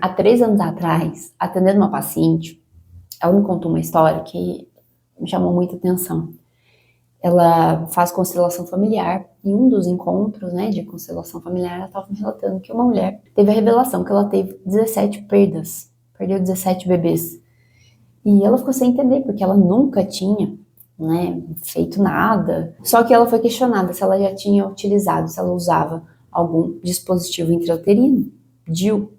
Há 3 anos atrás, atendendo uma paciente, ela me contou uma história que me chamou muita atenção. Ela faz constelação familiar. Em um dos encontros, de constelação familiar, ela estava me relatando que uma mulher teve a revelação que ela teve 17 perdas. Perdeu 17 bebês. E ela ficou sem entender, porque ela nunca tinha, feito nada. Só que ela foi questionada se ela já tinha utilizado, se ela usava algum dispositivo intrauterino, DIU.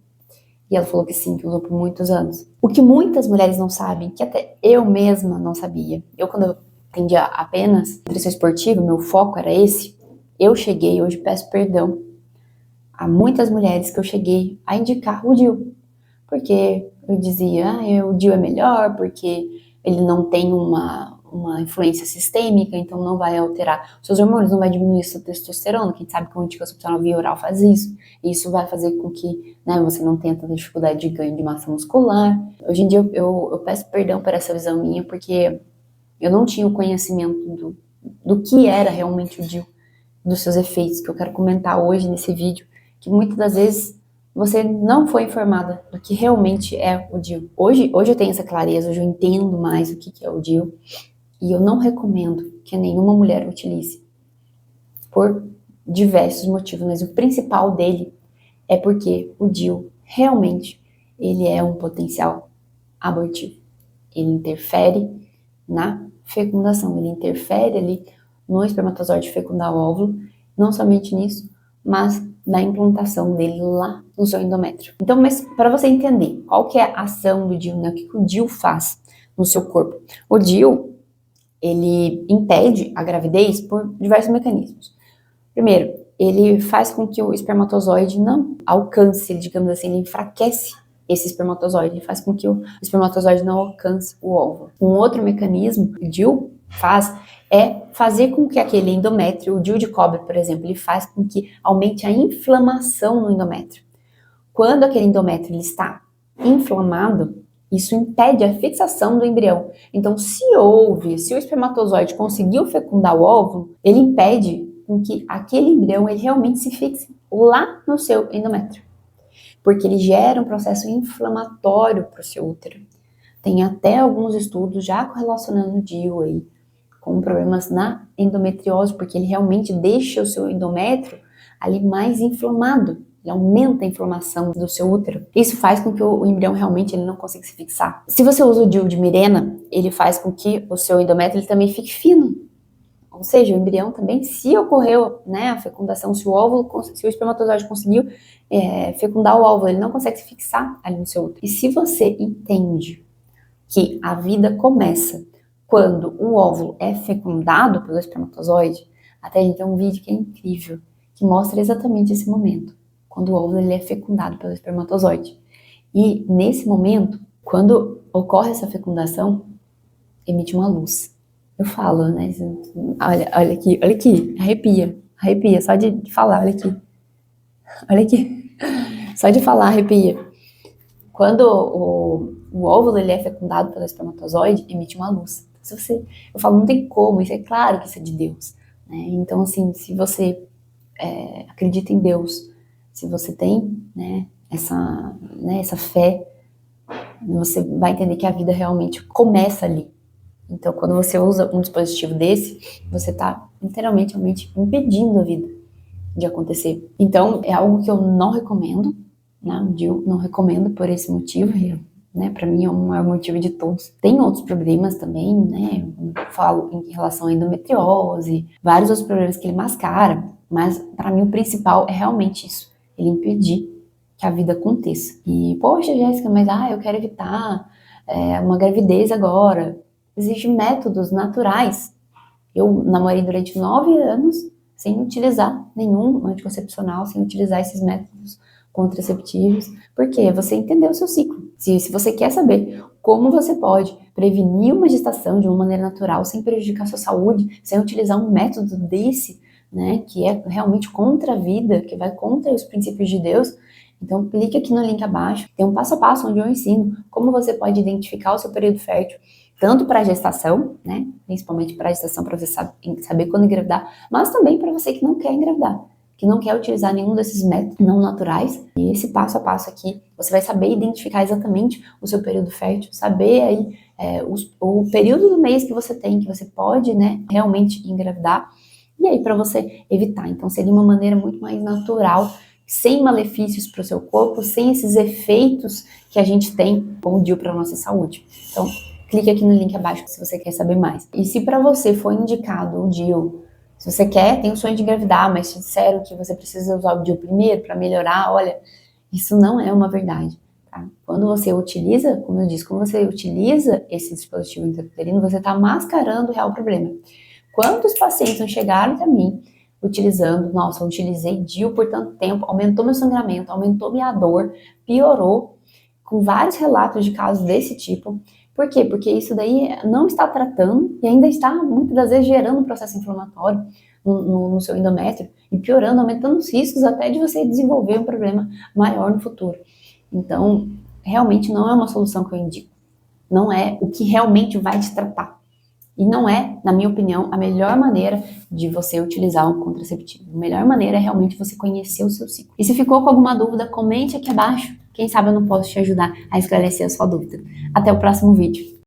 E ela falou que sim, que usou por muitos anos. O que muitas mulheres não sabem, que até eu mesma não sabia. Quando eu atendia apenas nutrição esportiva, meu foco era esse. Eu cheguei, hoje peço perdão a muitas mulheres que eu cheguei a indicar o DIU. Porque eu dizia, o DIU é melhor, porque ele não tem uma influência sistêmica, então não vai alterar os seus hormônios, não vai diminuir sua testosterona. Quem sabe que o anticoncepcional via oral faz isso. E isso vai fazer com que você não tenha tanta dificuldade de ganho de massa muscular. Hoje em dia eu peço perdão por essa visão minha, porque eu não tinha o conhecimento do que era realmente o DIU, dos seus efeitos, que eu quero comentar hoje nesse vídeo, que muitas das vezes você não foi informada do que realmente é o DIU. Hoje eu tenho essa clareza, hoje eu entendo mais o que é o DIU, e eu não recomendo que nenhuma mulher utilize, por diversos motivos, mas o principal dele é porque o DIU realmente ele é um potencial abortivo. Ele interfere na fecundação, ele interfere ali no espermatozoide fecundar o óvulo, não somente nisso, mas na implantação dele lá no seu endométrio. Então, mas para você entender qual que é a ação do DIU, o que o DIU faz no seu corpo? O DIU, ele impede a gravidez por diversos mecanismos. Primeiro, ele faz com que o espermatozoide não alcance, digamos assim, ele enfraquece esse espermatozoide, ele faz com que o espermatozoide não alcance o óvulo. Um outro mecanismo que o DIU faz é fazer com que aquele endométrio, o DIU de cobre, por exemplo, ele faz com que aumente a inflamação no endométrio. Quando aquele endométrio ele está inflamado, isso impede a fixação do embrião. Então, se o espermatozoide conseguiu fecundar o óvulo, ele impede com que aquele embrião ele realmente se fixe lá no seu endométrio, porque ele gera um processo inflamatório para o seu útero. Tem até alguns estudos já correlacionando o DIU aí com problemas na endometriose, porque ele realmente deixa o seu endométrio ali mais inflamado. Ele aumenta a inflamação do seu útero. Isso faz com que o embrião realmente ele não consiga se fixar. Se você usa o DIU de Mirena, ele faz com que o seu endométrio ele também fique fino. Ou seja, o embrião também, se ocorreu a fecundação, se o espermatozoide conseguiu fecundar o óvulo, ele não consegue se fixar ali no seu útero. E se você entende que a vida começa quando o óvulo é fecundado pelo espermatozoide, até a gente tem um vídeo que é incrível, que mostra exatamente esse momento, quando o óvulo ele é fecundado pelo espermatozoide. E nesse momento, quando ocorre essa fecundação, emite uma luz. Eu falo, olha aqui, arrepia, só de falar, olha aqui, só de falar arrepia. Quando o óvulo ele é fecundado pelo espermatozoide, emite uma luz. Eu falo, não tem como, isso é claro que isso é de Deus, Então, assim, se você acredita em Deus, se você tem, essa fé, você vai entender que a vida realmente começa ali. Então, quando você usa um dispositivo desse, você está literalmente impedindo a vida de acontecer. Então, é algo que eu não recomendo, não recomendo por esse motivo, para mim é o maior motivo de todos. Tem outros problemas também, eu falo em relação à endometriose, vários outros problemas que ele mascara, mas para mim o principal é realmente isso, ele impedir que a vida aconteça. E, poxa, Jéssica, mas eu quero evitar uma gravidez agora. Existem métodos naturais. Eu namorei durante 9 anos sem utilizar nenhum anticoncepcional, sem utilizar esses métodos contraceptivos, porque você entendeu o seu ciclo. Se você quer saber como você pode prevenir uma gestação de uma maneira natural, sem prejudicar a sua saúde, sem utilizar um método desse, que é realmente contra a vida, que vai contra os princípios de Deus, então clique aqui no link abaixo, tem um passo a passo onde eu ensino como você pode identificar o seu período fértil, tanto para a gestação, principalmente para a gestação, para você saber quando engravidar, mas também para você que não quer engravidar, que não quer utilizar nenhum desses métodos não naturais. E esse passo a passo aqui, você vai saber identificar exatamente o seu período fértil, saber aí o período do mês que você tem, que você pode, né, realmente engravidar, e aí para você evitar. Então seria uma maneira muito mais natural, sem malefícios para o seu corpo, sem esses efeitos que a gente tem com o DIU para a nossa saúde. Então, clique aqui no link abaixo se você quer saber mais. E se para você foi indicado o DIU, se você tem o sonho de engravidar, mas te disseram que você precisa usar o DIU primeiro para melhorar, olha, isso não é uma verdade. Tá? Quando você utiliza, como eu disse, quando você utiliza esse dispositivo intrauterino, você está mascarando o real problema. Quantos pacientes não chegaram até mim utilizando, nossa, eu utilizei DIU por tanto tempo, aumentou meu sangramento, aumentou minha dor, piorou, com vários relatos de casos desse tipo. Por quê? Porque isso daí não está tratando e ainda está, muitas das vezes, gerando um processo inflamatório no seu endométrio e piorando, aumentando os riscos até de você desenvolver um problema maior no futuro. Então, realmente não é uma solução que eu indico. Não é o que realmente vai te tratar. E não é, na minha opinião, a melhor maneira de você utilizar um contraceptivo. A melhor maneira é realmente você conhecer o seu ciclo. E se ficou com alguma dúvida, comente aqui abaixo. Quem sabe eu não posso te ajudar a esclarecer a sua dúvida. Até o próximo vídeo.